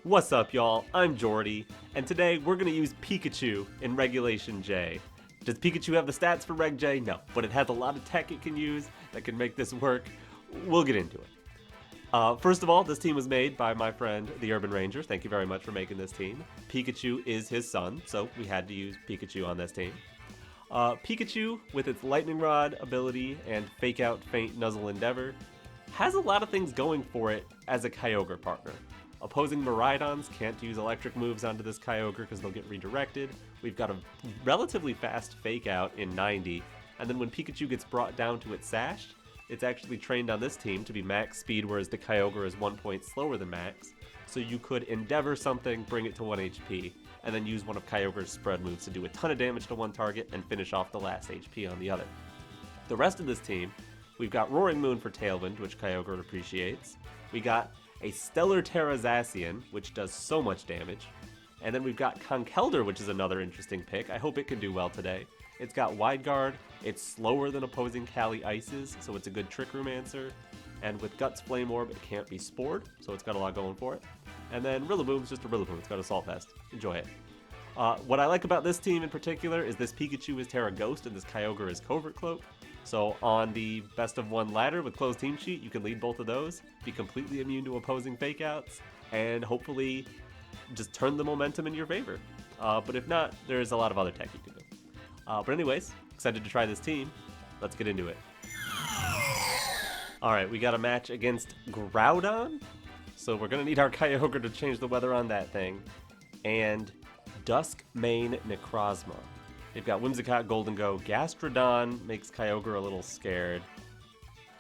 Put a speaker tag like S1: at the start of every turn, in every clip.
S1: What's up, y'all? I'm Jordy, and today we're going to use Pikachu in Regulation J. Does Pikachu have the stats for Reg J? No, but it has a lot of tech it can use that can make this work. We'll get into it. First of all, this team was made by my friend, the Urban Ranger. Thank you very much for making this team. Pikachu is his son, so we had to use Pikachu on this team. Pikachu, with its Lightning Rod ability and Fake Out, Feint, Nuzzle, Endeavor, has a lot of things going for it as a Kyogre partner. Opposing Miraidons can't use electric moves onto this Kyogre because they'll get redirected. We've got a relatively fast Fake Out in 90, and then when Pikachu gets brought down to its Sash, it's actually trained on this team to be max speed, whereas the Kyogre is 1 point slower than max. So you could Endeavor something, bring it to 1 HP, and then use one of Kyogre's spread moves to do a ton of damage to one target and finish off the last HP on the other. The rest of this team, we've got Roaring Moon for Tailwind, which Kyogre appreciates. We got a Stellar Tera Zacian, which does so much damage. And then we've got Conkeldurr, which is another interesting pick. I hope it can do well today. It's got Wide Guard, it's slower than opposing Cali Ices, so it's a good Trick Room answer. And with Guts Flame Orb, it can't be Spored, so it's got a lot going for it. And then Rillaboom's just a Rillaboom, it's got Assault Vest. Enjoy it. What I like about this team in particular is this Pikachu is Tera Ghost and this Kyogre is Covert Cloak. So on the best of one ladder with closed team sheet, you can lead both of those, be completely immune to opposing fake outs, and hopefully just turn the momentum in your favor. But if not, there's a lot of other tech you can do. But anyways, excited to try this team. Let's get into it. Alright, we got a match against Groudon. So we're going to need our Kyogre to change the weather on that thing. And Duskmane Necrozma. They've got Whimsicott, Goldengo, Gastrodon makes Kyogre a little scared,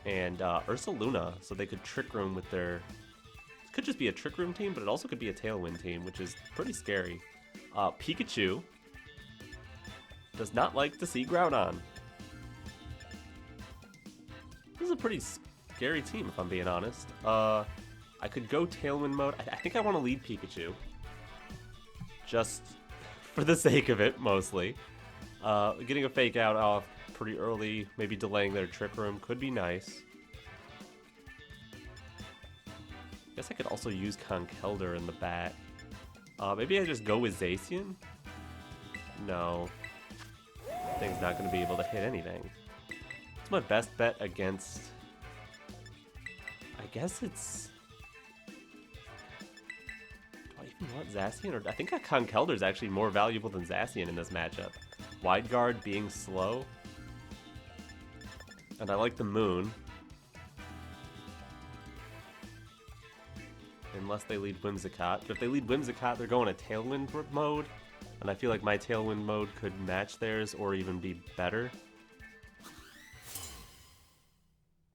S1: and Ursaluna, so they could Trick Room with their... It could just be a Trick Room team, but it also could be a Tailwind team, which is pretty scary. Pikachu does not like to see Groudon. This is a pretty scary team, if I'm being honest. I could go Tailwind mode. I think I want to lead Pikachu. Just for the sake of it, mostly. Getting a Fake Out off pretty early, maybe delaying their Trick Room could be nice. Guess I could also use Conkeldurr in the bat. Maybe I just go with Zacian? No. Thing's not going to be able to hit anything. It's my best bet against... I guess it's... Do I want Zacian? Or I think a Conkeldurr is actually more valuable than Zacian in this matchup. Wide Guard being slow. And I like the Moon. Unless they lead Whimsicott. But if they lead Whimsicott, they're going to Tailwind mode. And I feel like my Tailwind mode could match theirs or even be better.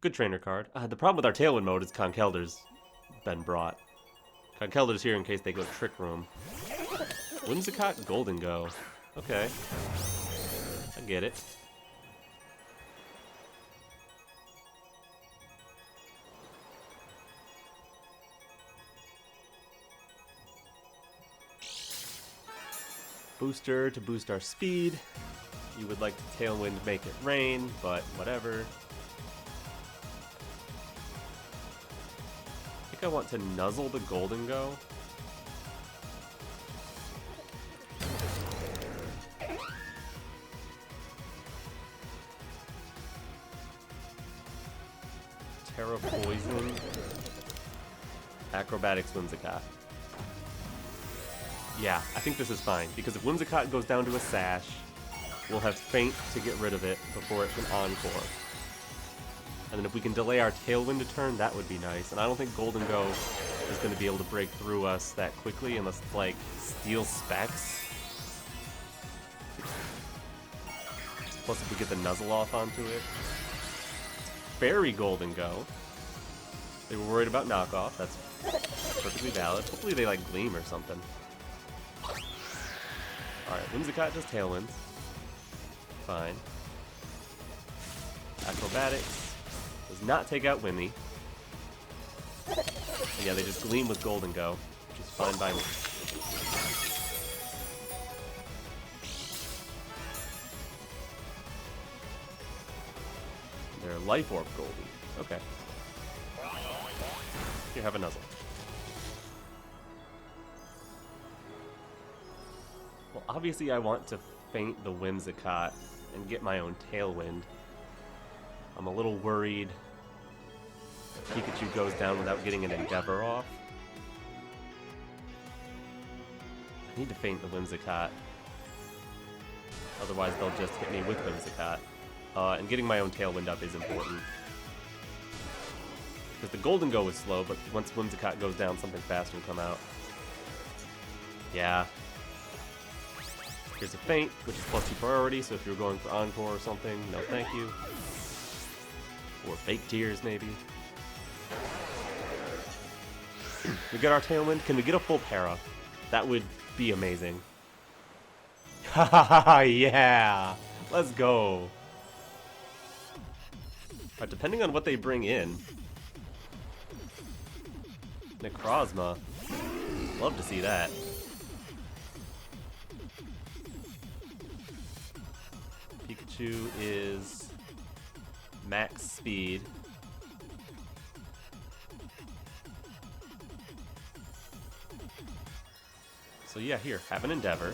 S1: Good trainer card. The problem with our Tailwind mode is Conkeldurr's been brought. Conkeldurr's here in case they go Trick Room. Whimsicott, Goldengo. Okay. I get it. Booster to boost our speed. You would like to Tailwind make it rain, but whatever. I think I want to Nuzzle the Goldengo. Tera Poison. Acrobatics Whimsicott. Yeah, I think this is fine, because if Whimsicott goes down to a Sash, we'll have Feint to get rid of it before it can Encore. And then if we can delay our Tailwind a turn, that would be nice. And I don't think Goldengo is going to be able to break through us that quickly unless it's like Steel Specs. Plus if we get the Nuzzle off onto it. Fairy Goldengo. They were worried about knockoff. That's perfectly valid. Hopefully they like Gleam or something. Alright, Whimsicott just Tailwinds. Fine. Acrobatics. Does not take out Wimmy. Yeah, they just Gleam with Goldengo, which is fine by me. They're Life Orb Goldie. Okay. Here, have a Nuzzle. obviously I want to feint the Whimsicott and get my own Tailwind. I'm a little worried Pikachu goes down without getting an Endeavor off. I need to feint the Whimsicott. Otherwise they'll just hit me with Whimsicott. And getting my own Tailwind up is important. Because the Golden Go is slow, but once Whimsicott goes down, something fast will come out. Yeah. Here's a Feint, which is +2 priority, so if you're going for Encore or something, no thank you. Or Fake Tears, maybe. We get our Tailwind. Can we get a full Tera? That would be amazing. Hahaha, yeah! Let's go! Alright, depending on what they bring in. Necrozma. Love to see that. Pikachu is max speed. So yeah, here, have an Endeavor.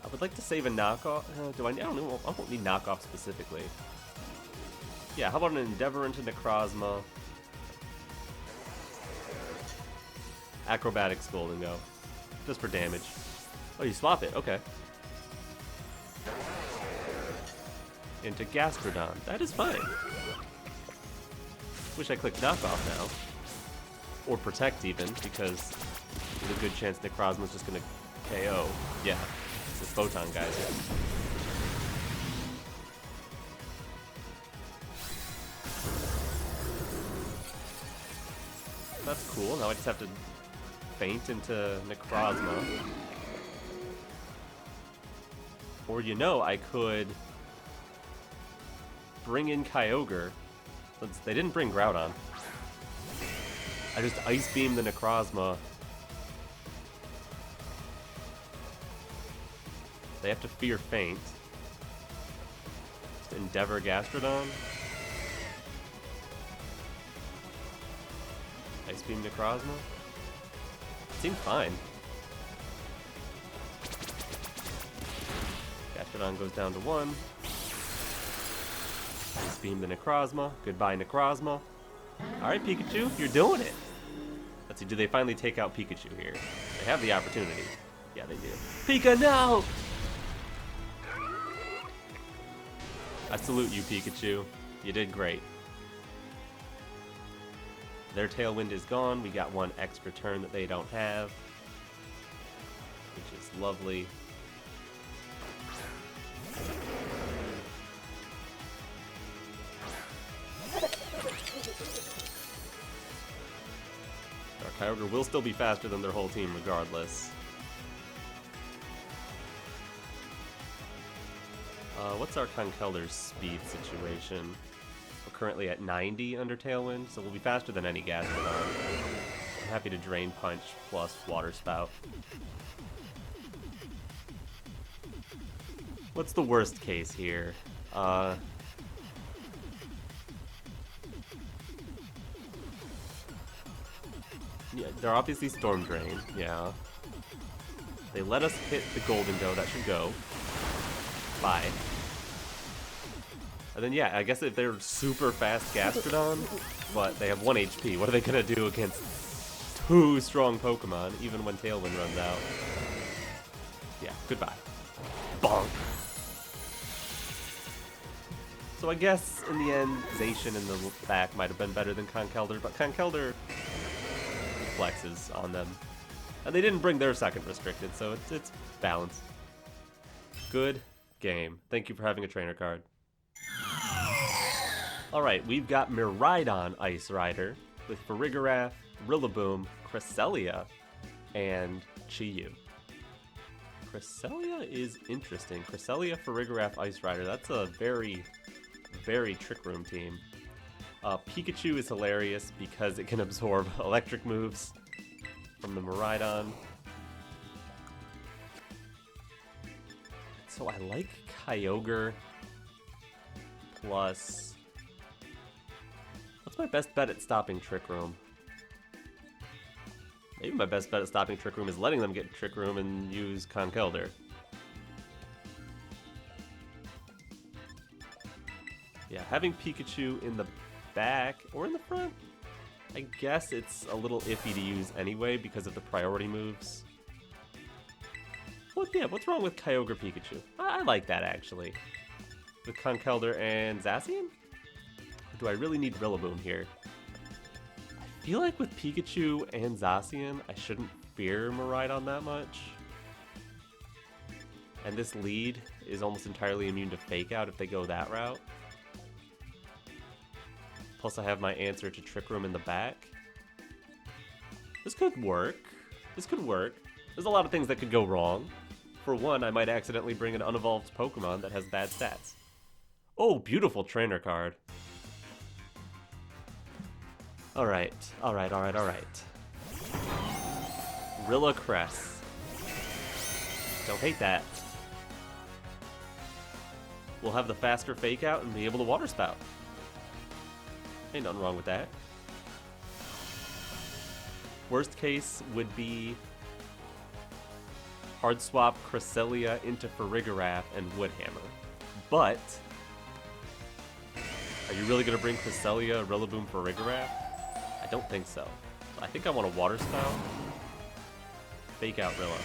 S1: I would like to save a knockoff. I don't know. I won't need knockoff specifically. Yeah, how about an Endeavor into Necrozma? Acrobatics Golden Go. Just for damage. Oh, you swap it. Okay. Into Gastrodon. That is fine. Wish I clicked knockoff now. Or protect even, because there's a good chance Necrozma's just gonna KO. Yeah. This Photon guys. That's cool. Now I just have to feint into Necrozma. Or I could bring in Kyogre. Since they didn't bring Groudon. I just Ice Beam the Necrozma. They have to fear Feint. Just Endeavor Gastrodon. Ice Beam Necrozma. Seemed fine. Gastrodon goes down to 1. Ice Beam the Necrozma. Goodbye, Necrozma. Alright, Pikachu, you're doing it. Let's see, do they finally take out Pikachu here? They have the opportunity. Yeah, they do. Pika, no! I salute you, Pikachu. You did great. Their Tailwind is gone. We got one extra turn that they don't have, which is lovely. Our Kyogre will still be faster than their whole team regardless. What's our Conkeldurr's speed situation? We're currently at 90 under Tailwind, so we'll be faster than any Gastrodon. I'm happy to Drain Punch plus Water Spout. What's the worst case here? Yeah, they're obviously Storm Drain, yeah. They let us hit the Golden Go, that should go. Bye. And then yeah, I guess if they're super fast Gastrodon, but they have 1 HP, what are they gonna do against 2 strong Pokemon, even when Tailwind runs out? Yeah, goodbye. Bonk! So I guess, in the end, Zacian in the back might have been better than Conkeldurr, but Conkeldurr flexes on them. And they didn't bring their second restricted, so it's balanced. Good game. Thank you for having a trainer card. Alright, we've got Miraidon Ice Rider with Farigiraf, Rillaboom, Cresselia, and Chi-Yu. Cresselia is interesting. Cresselia, Farigiraf, Ice Rider. That's a very, very Trick Room team. Pikachu is hilarious because it can absorb electric moves from the Miraidon. So I like Kyogre plus... What's my best bet at stopping Trick Room? Maybe my best bet at stopping Trick Room is letting them get Trick Room and use Conkeldurr. Yeah, having Pikachu in the back or in the front, I guess it's a little iffy to use anyway because of the priority moves. What's wrong with Kyogre Pikachu? I like that actually. With Conkeldurr and Zacian? Or do I really need Rillaboom here? I feel like with Pikachu and Zacian, I shouldn't fear Miraidon that much. And this lead is almost entirely immune to Fake Out if they go that route. Plus I have my answer to Trick Room in the back. This could work. This could work. There's a lot of things that could go wrong. For one, I might accidentally bring an unevolved Pokemon that has bad stats. Oh, beautiful trainer card. Alright. Rilla Cress. Don't hate that. We'll have the faster Fake Out and be able to Water Spout. Ain't nothing wrong with that. Worst case would be hard swap Cresselia into Farigiraf and Woodhammer. But are you really gonna bring Cresselia, Rillaboom, Farigiraf? I don't think so. I think I want a Water Spout. Fake Out Rilla.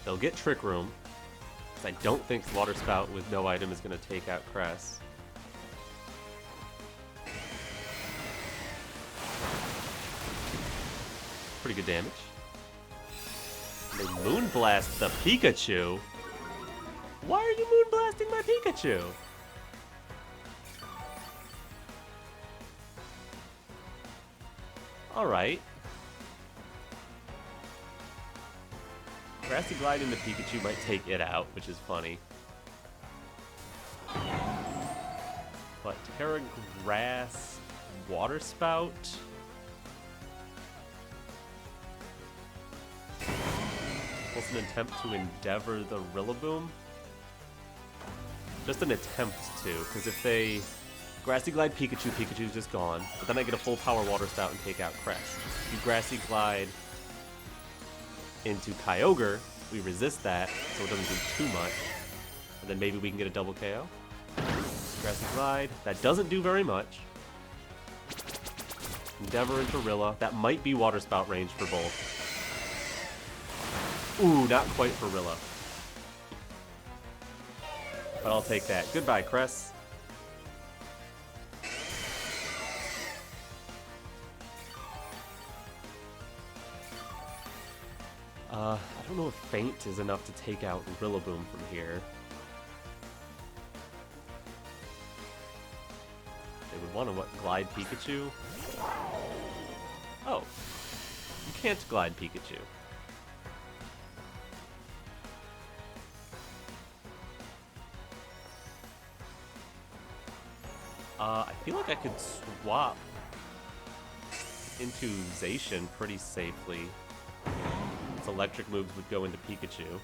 S1: They'll get Trick Room, because I don't think Water Spout with no item is gonna take out Cress. Pretty good damage. They Moonblast the Pikachu? Why are you Moonblasting my Pikachu? Alright. Grassy Glide into Pikachu might take it out, which is funny. But Tera Grass Water Spout? Plus an attempt to Endeavor the Rillaboom? Just an attempt to, because if they Grassy Glide Pikachu, Pikachu's just gone. But then I get a full power Water Spout and take out Cress. If you Grassy Glide into Kyogre, we resist that, so it doesn't do too much. And then maybe we can get a double KO. Grassy Glide, that doesn't do very much. Endeavor into Rilla, that might be Water Spout range for both. Ooh, not quite for Rilla. But I'll take that. Goodbye, Cress. I don't know if Feint is enough to take out Rillaboom from here. They would want to, glide Pikachu? Oh. You can't glide Pikachu. I feel like I could swap into Zacian pretty safely. Its electric moves would go into Pikachu.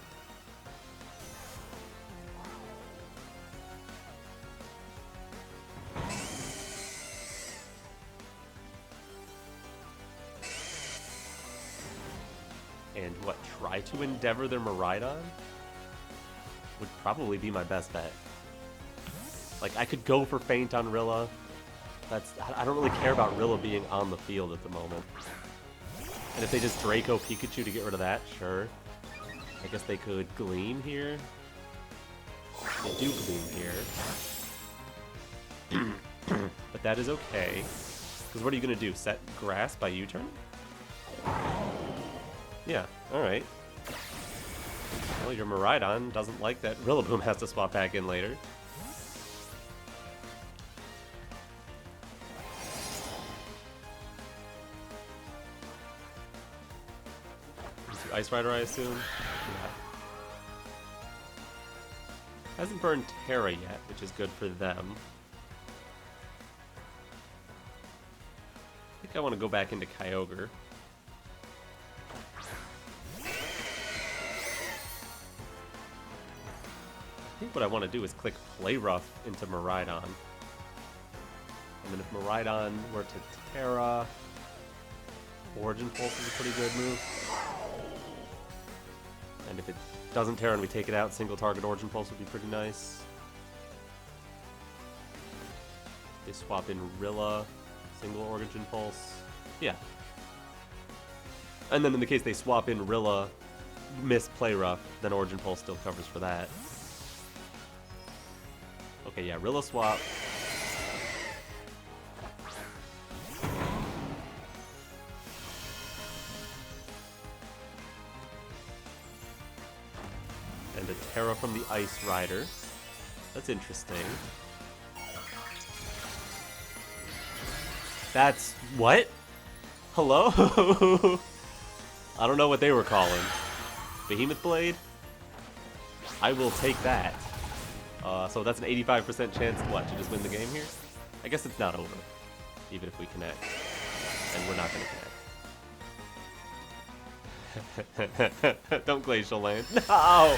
S1: And what, try to Endeavor their Miraidon? Would probably be my best bet. Like, I could go for Feint on Rilla. I don't really care about Rilla being on the field at the moment. And if they just Draco Pikachu to get rid of that, sure. I guess they could Gleam here. They do Gleam here. But that is okay. Because what are you going to do? Set Grass by U-turn? Yeah, alright. Well, your Miraidon doesn't like that Rillaboom has to swap back in later. Ice Rider, I assume? Yeah. Hasn't burned Tera yet, which is good for them. I think I want to go back into Kyogre. I think what I want to do is click Play Rough into Miraidon. And then if Miraidon were to Tera, Origin Pulse is a pretty good move. And if it doesn't Tera and we take it out, single target Origin Pulse would be pretty nice. They swap in Rilla, single Origin Pulse. Yeah. And then in the case they swap in Rilla, miss Play Rough, then Origin Pulse still covers for that. Okay, yeah, Rilla swap. And a Tera from the Ice Rider. That's interesting. That's... what? Hello? I don't know what they were calling. Behemoth Blade? I will take that. So that's an 85% chance to what? To just win the game here? I guess it's not over. Even if we connect. And we're not going to connect. Don't Glacial Land. No!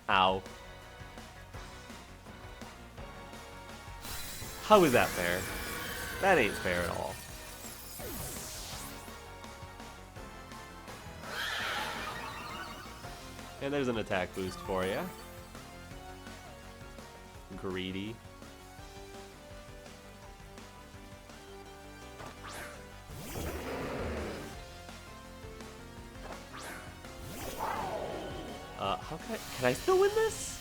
S1: Ow. How is that fair? That ain't fair at all. And there's an attack boost for you. Greedy. How can I still win this?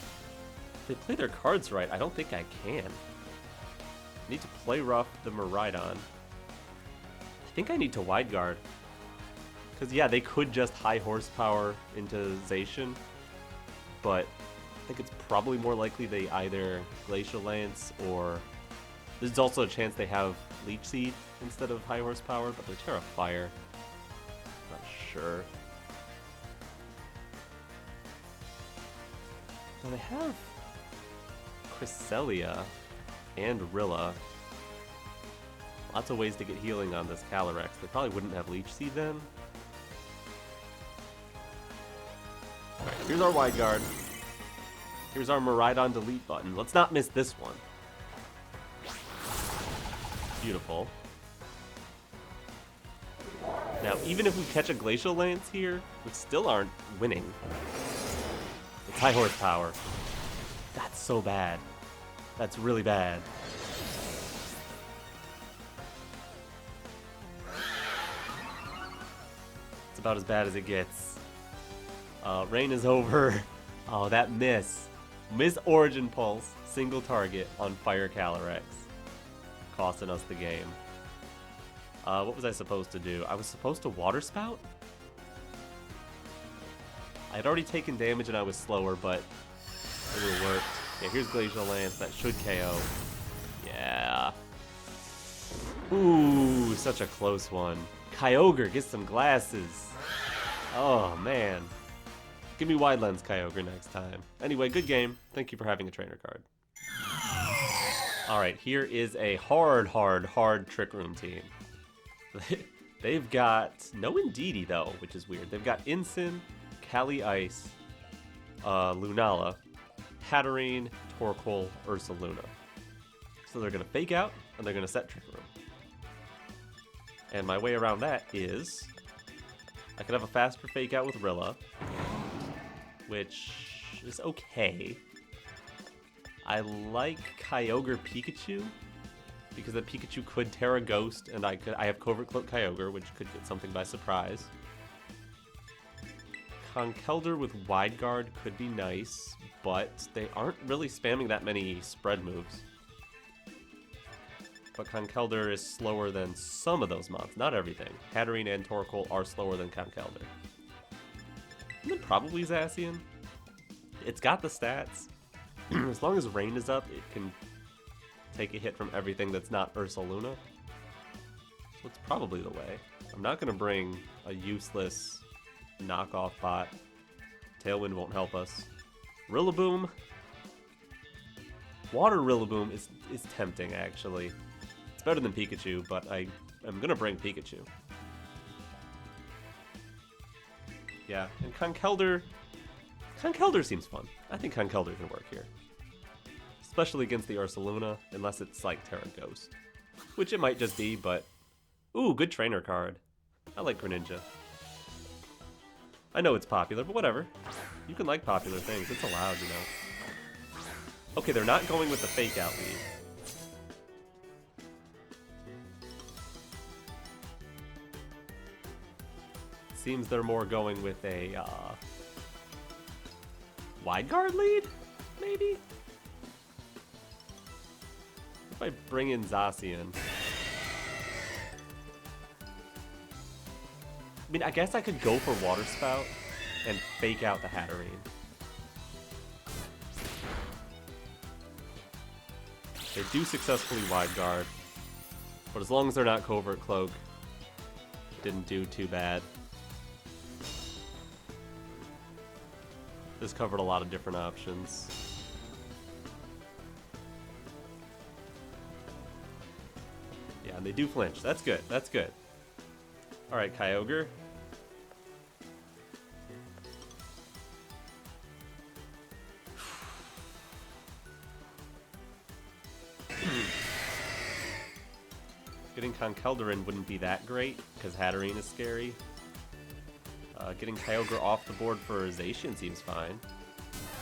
S1: If they play their cards right, I don't think I can. I need to play rough the Miraidon. I think I need to wide guard. Because, yeah, they could just high horsepower into Zacian, but I think it's probably more likely they either Glacial Lance or... There's also a chance they have Leech Seed instead of high horsepower, but they're Tera Fire. Not sure. So they have Cresselia and Rilla. Lots of ways to get healing on this Calyrex. They probably wouldn't have Leech Seed then. Alright, here's our wide guard. Here's our Miraidon delete button. Let's not miss this one. Beautiful. Now, even if we catch a Glacial Lance here, we still aren't winning. It's high horsepower. That's so bad. That's really bad. It's about as bad as it gets. Rain is over. Oh, that miss. Miss Origin Pulse. Single target on Fire Calyrex. Costing us the game. What was I supposed to do? I was supposed to Water Spout? I had already taken damage and I was slower, but it would have worked. Yeah, here's Glacial Lance. That should KO. Yeah. Ooh, such a close one. Kyogre, get some glasses. Oh, man. Give me wide lens Kyogre next time. Anyway, good game. Thank you for having a trainer card. Alright, here is a hard Trick Room team. They've got no Indeedee, though, which is weird. They've got Incin, Cali Ice, Lunala, Hatterene, Torkoal, Ursaluna. So they're going to fake out, and they're going to set Trick Room. And my way around that is... I could have a faster fake out with Rilla, which is okay. I like Kyogre Pikachu, because the Pikachu could Tera Ghost, and I have Covert Cloak Kyogre, which could get something by surprise. Conkeldurr with Wide Guard could be nice, but they aren't really spamming that many spread moves. But Conkeldurr is slower than some of those mobs, not everything. Hatterene and Torkoal are slower than Conkeldurr. And then probably Zacian. It's got the stats. As long as Rain is up, it can take a hit from everything that's not Ursaluna. So it's probably the way. I'm not going to bring a useless knockoff bot. Tailwind won't help us. Rillaboom. Water Rillaboom is tempting, actually. It's better than Pikachu, but I am going to bring Pikachu. Yeah, and Conkeldurr seems fun. I think Conkeldurr can work here. Especially against the Ursaluna, unless it's like Tera Ghost. which it might just be, but... Ooh, good trainer card. I like Greninja. I know it's popular, but whatever. You can like popular things. It's allowed, you know. Okay, they're not going with the fake out lead. Seems they're more going with a wide guard lead, maybe? If I bring in Zacian. I mean, I guess I could go for Water Spout and fake out the Hatterene. They do successfully wide guard, but as long as they're not Covert Cloak, didn't do too bad. This covered a lot of different options. Yeah, and they do flinch. That's good. That's good. All right, Kyogre. Getting Conkeldurr wouldn't be that great, because Hatterene is scary. Getting Kyogre off the board for Zacian seems fine.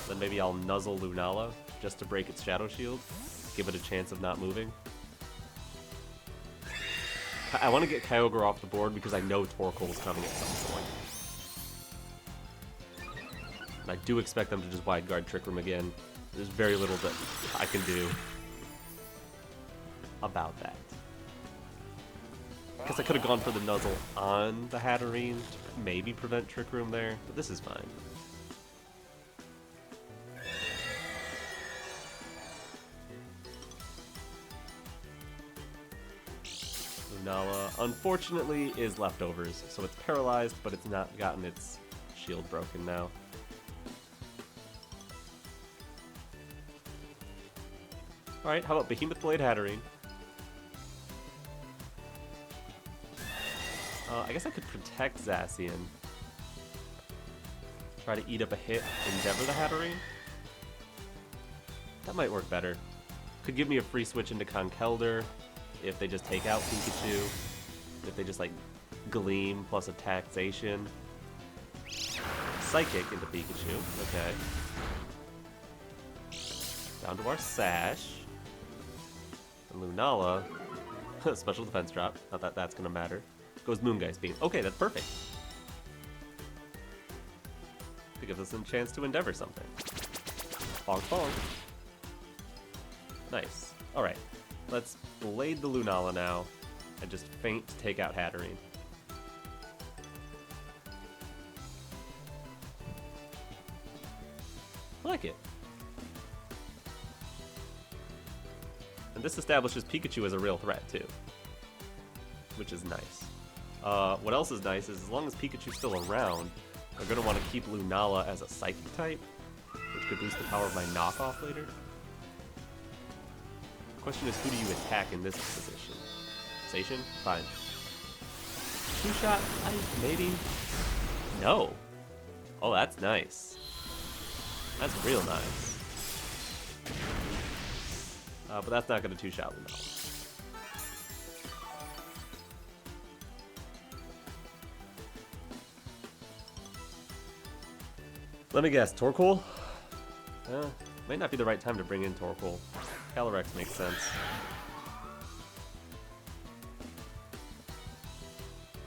S1: Then maybe I'll Nuzzle Lunala, just to break its Shadow Shield. Give it a chance of not moving. I want to get Kyogre off the board because I know Torkoal's coming at some point. And I do expect them to just wide guard Trick Room again. There's very little that I can do about that. I guess I could have gone for the Nuzzle on the Hatterene to maybe prevent Trick Room there, but this is fine. Lunala, unfortunately, is leftovers, so it's paralyzed, but it's not gotten its shield broken now. Alright, how about Behemoth Blade Hatterene? I guess I could protect Zacian. Try to eat up a hit, Endeavor the Hatterene. That might work better. Could give me a free switch into Conkeldurr if they just take out Pikachu. If they just like Gleam plus attack Zacian. Psychic into Pikachu. Okay. Down to our Sash. And Lunala. Special defense drop. Not that that's gonna matter. Goes Moongeist Beam. Okay, that's perfect. It gives us a chance to Endeavor something. Bonk bonk. Nice. Alright. Let's Blade the Lunala now and just Feint to take out Hatterene. I like it. And this establishes Pikachu as a real threat, too. Which is nice. What else is nice is as long as Pikachu's still around, they're going to want to keep Lunala as a Psychic type, which could boost the power of my knockoff later. The question is, who do you attack in this position? Zacian? Fine. Two-shot? Maybe? No. Oh, that's nice. That's real nice. But that's not going to two-shot Lunala. Let me guess, Torkoal? Might not be the right time to bring in Torkoal. Calyrex makes sense.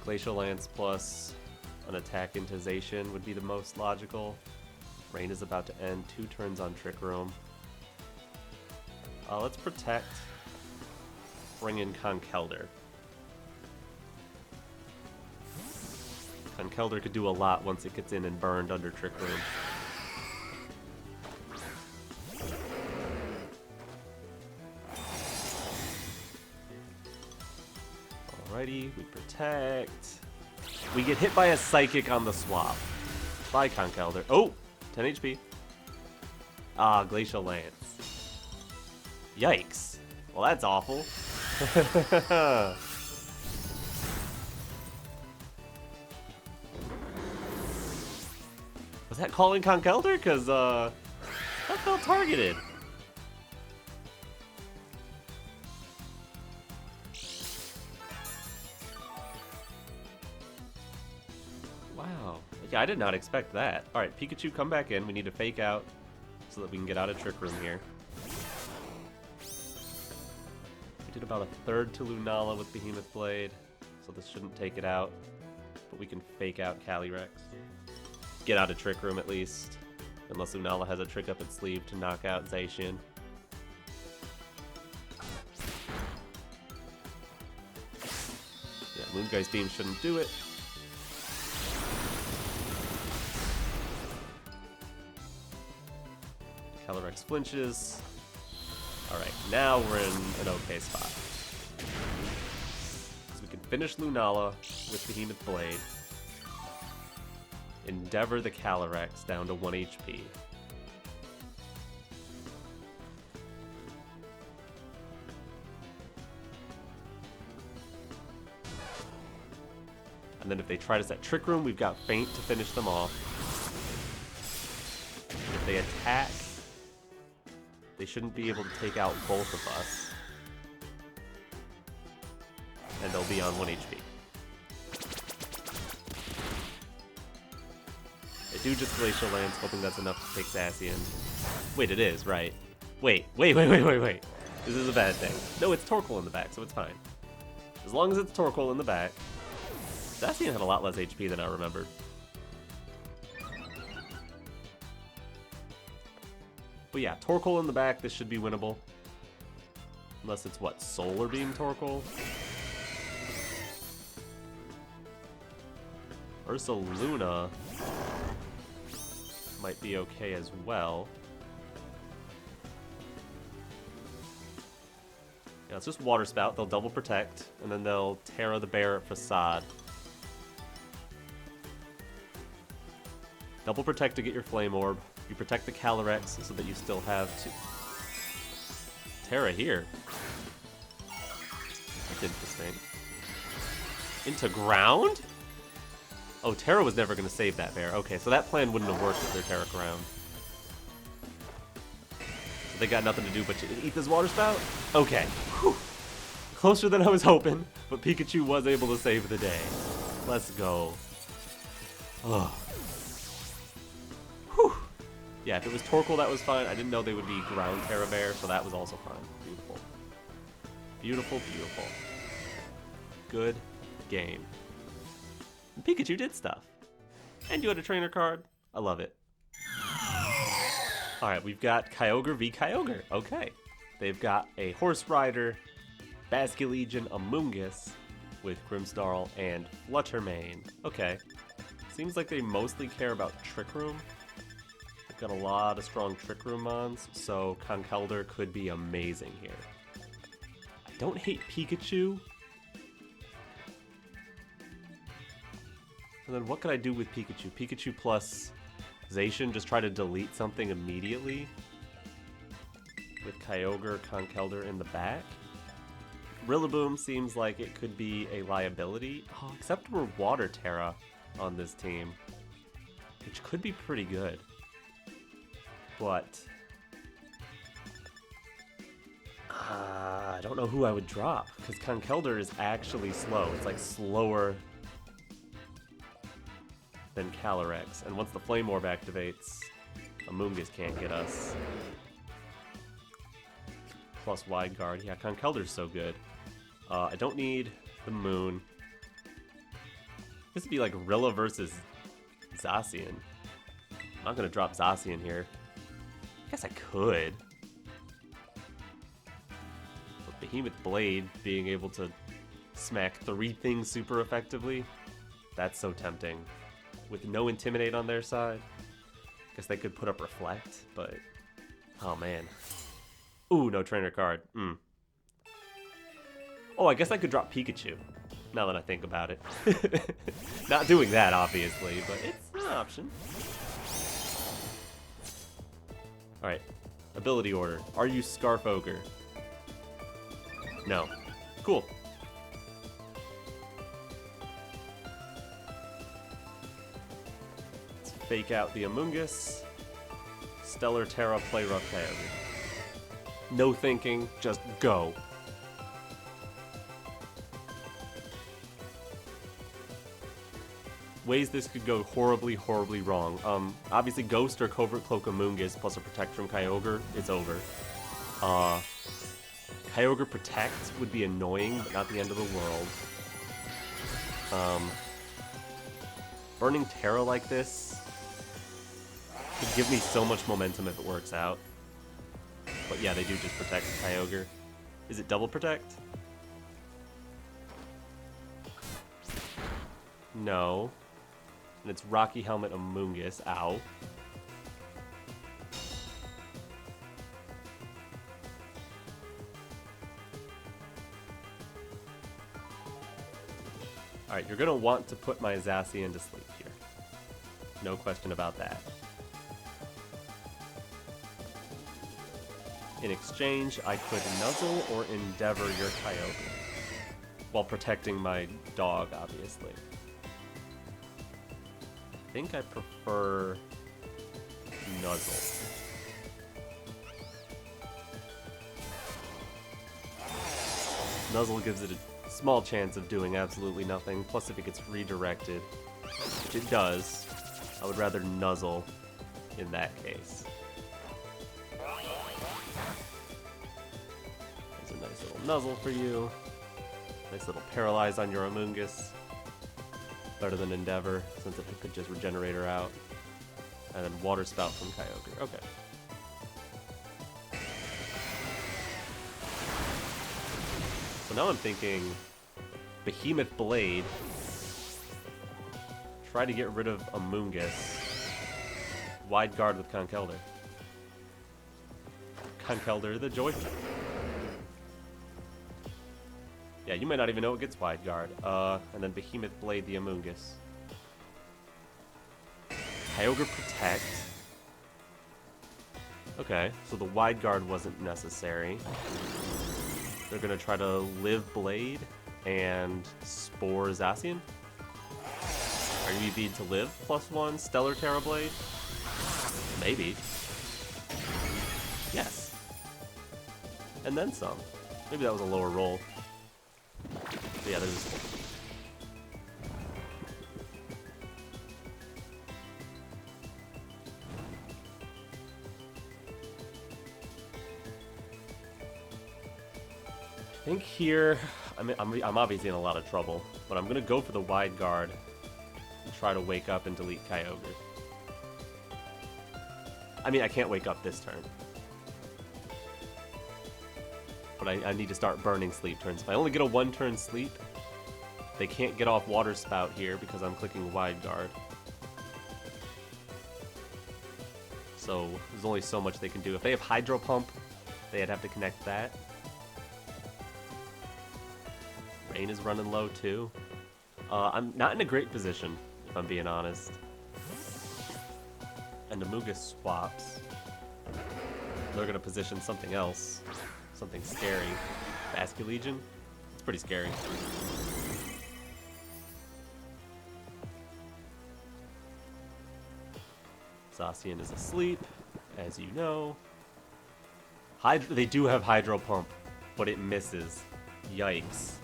S1: Glacial Lance plus an attack into Zacian would be the most logical. Rain is about to end, 2 turns on Trick Room. Let's protect. Bring in Conkeldurr. Conkeldurr could do a lot once it gets in and burned under Trick Room. Alrighty, we protect. We get hit by a Psychic on the swap. Bye, Conkeldurr. Oh! 10 HP. Ah, Glacial Lance. Yikes. Well, that's awful. Was that calling Conkeldurr? Because, that felt targeted. Yeah, I did not expect that. Alright, Pikachu, come back in. We need to fake out so that we can get out of Trick Room here. We did about a third to Lunala with Behemoth Blade, so this shouldn't take it out. But we can fake out Calyrex. Get out of Trick Room at least. Unless Lunala has a trick up its sleeve to knock out Zacian. Yeah, Moongeist Beam shouldn't do it. Calyrex flinches. Alright, now we're in an okay spot. So we can finish Lunala with Behemoth Blade. Endeavor the Calyrex down to 1 HP. And then if they try to set Trick Room, we've got Feint to finish them off. If they attack, they shouldn't be able to take out both of us. And they'll be on 1 HP. I do just Glacial Lance, hoping that's enough to take Zacian. Wait, it is, right? Wait. This is a bad thing. No, it's Torkoal in the back, so it's fine. As long as it's Torkoal in the back. Zacian had a lot less HP than I remembered. But yeah, Torkoal in the back, this should be winnable. Unless it's, what, Solar Beam Torkoal? Ursaluna might be okay as well. Yeah, it's just Water Spout. They'll double protect, and then they'll Tera the Bear at Facade. Double protect to get your Flame Orb. You protect the Calyrex so that you still have Tera here. That's interesting. Into ground? Oh, Tera was never going to save that bear. Okay, so that plan wouldn't have worked with their Tera ground. So they got nothing to do but to eat this Water Spout? Okay. Whew. Closer than I was hoping, but Pikachu was able to save the day. Let's go. Ugh. Whew. Yeah, if it was Torkoal, that was fine. I didn't know they would be ground Tera Bear, so that was also fine. Beautiful. Beautiful, beautiful. Good game. And Pikachu did stuff. And you had a trainer card. I love it. Alright, we've got Kyogre v Kyogre. Okay. They've got a Horse Rider, Basculegion, Amoonguss with Grimmsnarl and Fluttermane. Okay. Seems like they mostly care about Trick Room. They've got a lot of strong Trick Room mons, so Conkeldurr could be amazing here. I don't hate Pikachu. And then what could I do with Pikachu? Pikachu plus Zacian, just try to delete something immediately with Kyogre, Conkeldurr in the back. Rillaboom seems like it could be a liability. Oh, except we're Water Tera on this team, which could be pretty good. But I don't know who I would drop, because Conkeldurr is actually slow. It's like slower than Calyrex, and once the Flame Orb activates, Amoonguss can't get us. Plus Wide Guard. Yeah, Conkeldurr's so good. I don't need the Moon. This would be like Rilla versus Zacian. I'm not gonna drop Zacian here. I guess I could. But Behemoth Blade being able to smack 3 things super effectively, that's so tempting. With no Intimidate on their side. Guess they could put up Reflect, but oh man. Ooh, no trainer card. Oh, I guess I could drop Pikachu, now that I think about it. Not doing that, obviously, but it's an option. Alright, ability order. Are you Scarf Ogre? No. Cool. Let's fake out the Amoonguss. Stellar Tera, play rough Kyogre. No thinking, just go. ways this could go horribly, horribly wrong. Obviously Ghost or Covert Cloak Amoonguss plus a Protect from Kyogre, it's over. Kyogre Protect would be annoying, but not the end of the world. Burning Tera like this could give me so much momentum if it works out. But yeah, they do just protect Kyogre. Is it double protect? No. And it's Rocky Helmet Amoonguss. Ow. Alright, you're going to want to put my Zacian to sleep here. No question about that. In exchange, I could Nuzzle or Endeavor your Kyogre, while protecting my dog, obviously. I think I prefer Nuzzle. Nuzzle gives it a small chance of doing absolutely nothing, plus if it gets redirected, which it does, I would rather Nuzzle in that case. There's a nice little Nuzzle for you. Nice little Paralyze on your Amoonguss. Better than Endeavor, since it could just regenerate her out. And then Water Spout from Kyogre. Okay. So now I'm thinking Behemoth Blade. Try to get rid of Amoonguss. Wide Guard with Conkeldurr. Conkeldurr the Joyful. Yeah, you might not even know it gets Wide Guard. And then Behemoth Blade the Amoonguss. Kyogre Protect. Okay, so the Wide Guard wasn't necessary. They're gonna try to Live Blade and Spore Zacian. Are you EV'd to live +1 Stellar Tera Blade? Maybe. Yes. And then some. Maybe that was a lower roll. But yeah, there's... I think here, I'm obviously in a lot of trouble, but I'm gonna go for the Wide Guard and try to wake up and delete Kyogre. I mean, I can't wake up this turn. But I need to start burning sleep turns. If I only get a 1-turn sleep, they can't get off Water Spout here because I'm clicking Wide Guard. So there's only so much they can do. If they have Hydro Pump, they'd have to connect that. Rain is running low too. I'm not in a great position, if I'm being honest. And Amoonguss swaps. They're gonna position something else. Something scary. Basculegion? It's pretty scary. Zacian is asleep, as you know. They do have Hydro Pump, but it misses. Yikes.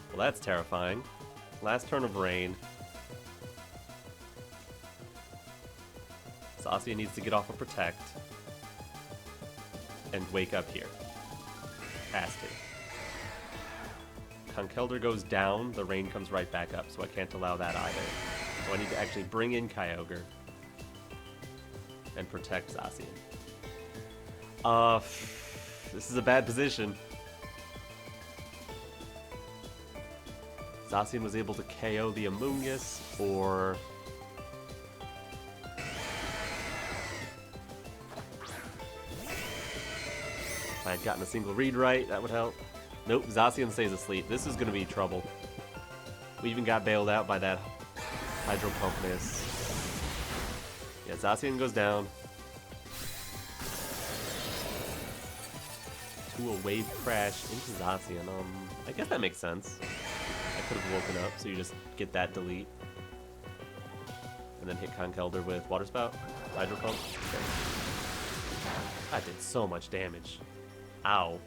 S1: Well, that's terrifying. Last turn of rain. Zacian needs to get off a Protect and wake up here. Has to. Conkeldurr goes down, the rain comes right back up, so I can't allow that either. So I need to actually bring in Kyogre and protect Zacian. This is a bad position. Zacian was able to KO the Amoonguss, or... If I had gotten a single read right, that would help. Nope, Zacian stays asleep. This is going to be trouble. We even got bailed out by that Hydro Pump miss. Yeah, Zacian goes down. To a Wave Crash into Zacian. I guess that makes sense. I could have woken up, so you just get that delete. And then hit Conkeldurr with Water Spout. Hydro Pump. Okay. That did so much damage. Ow.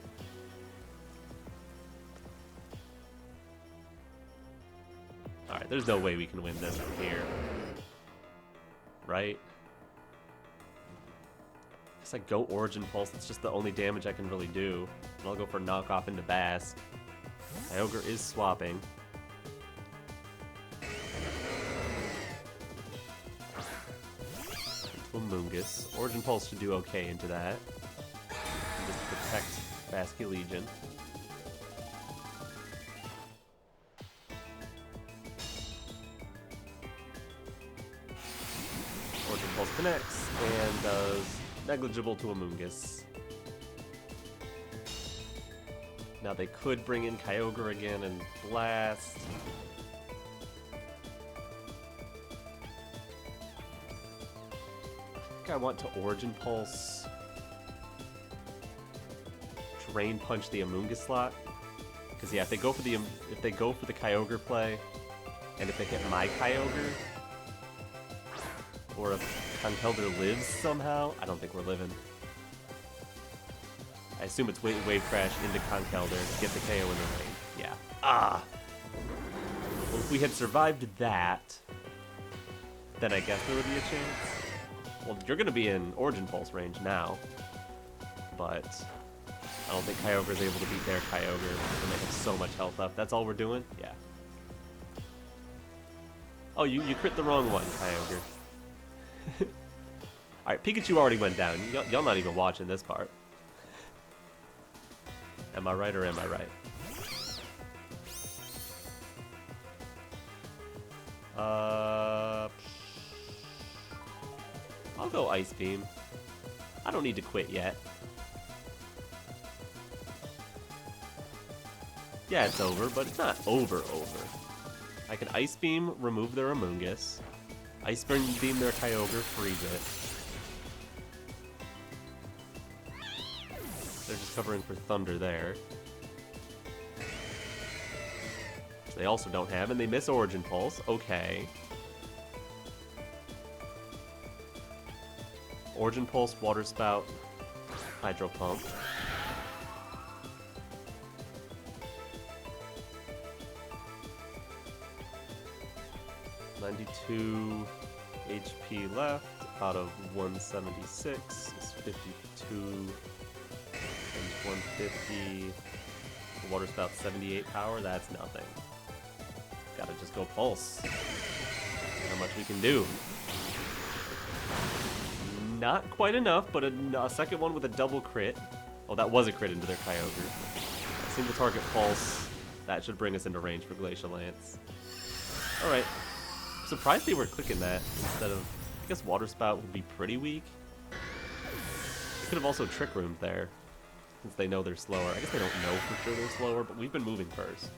S1: Alright, there's no way we can win this from here. Right? Guess I go Origin Pulse, it's just the only damage I can really do. And I'll go for knockoff into Bass. Kyogre is swapping. Amoonguss. Origin Pulse should do okay into that. Just protect Basky Legion. Origin Pulse connects and does negligible to Amoonguss. Now they could bring in Kyogre again and blast. I think I want to Origin Pulse. Drain Punch the Amoonguss slot. Because yeah, if they go for the Kyogre play, and if they hit my Kyogre, or if Conkeldurr lives somehow, I don't think we're living. I assume it's Wave Crash into Conkeldurr to get the KO in the range. Yeah. Ah! Well, if we had survived that, then I guess there would be a chance. Well, you're going to be in Origin Pulse range now, but I don't think Kyogre is able to beat their Kyogre, and they have so much health left. That's all we're doing? Yeah. Oh, you crit the wrong one, Kyogre. Alright, Pikachu already went down. Y'all not even watching this part. Am I right or am I right? I'll go Ice Beam. I don't need to quit yet. Yeah, it's over, but it's not over. I can Ice Beam, remove their Amoonguss. Ice Beam their Kyogre, freeze it. They're just covering for Thunder there. They also don't have, and they miss Origin Pulse. Okay. Origin Pulse, Water Spout, Hydro Pump. $92 HP left out of 176 is 52 and 150. The Water Spout 78 power, that's nothing. Gotta just go Pulse. How much we can do. Not quite enough, but a second one with a double crit. Oh, that was a crit into their Kyogre. Single target Pulse. That should bring us into range for Glacial Lance. Alright. I'm surprised they were clicking that instead of... I guess Water Spout would be pretty weak. They could have also Trick Roomed there, since they know they're slower. I guess they don't know for sure they're slower, but we've been moving first.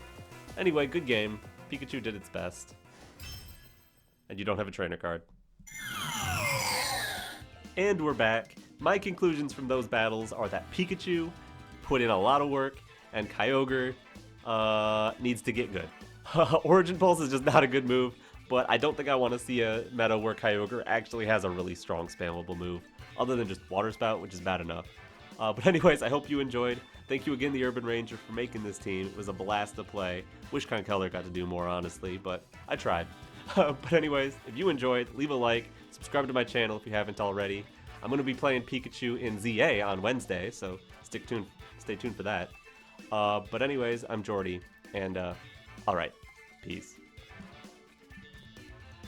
S1: Anyway, good game. Pikachu did its best. And you don't have a trainer card. And we're back. My conclusions from those battles are that Pikachu put in a lot of work, and Kyogre needs to get good. Origin Pulse is just not a good move, but I don't think I want to see a meta where Kyogre actually has a really strong spammable move, other than just Water Spout, which is bad enough. But anyways, I hope you enjoyed. Thank you again, the Urban Ranger, for making this team. It was a blast to play. Wish Conkeldurr got to do more, honestly, but I tried. But anyways, if you enjoyed, leave a like, subscribe to my channel if you haven't already. I'm going to be playing Pikachu in ZA on Wednesday, so stay tuned for that. But anyways, I'm Jordy, and alright, peace.